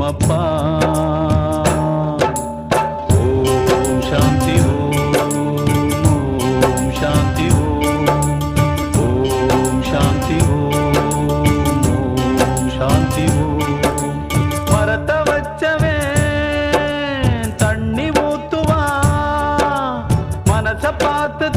அப்பா. ஓம் சாந்தி ஓம், ஓம் சாந்தி ஓம், ஓம் சாந்தி ஓம், ஓம் சாந்தி ஓம். மரத்தை வச்சவன் தண்ணி ஊத்துவா, மனச பார்த்து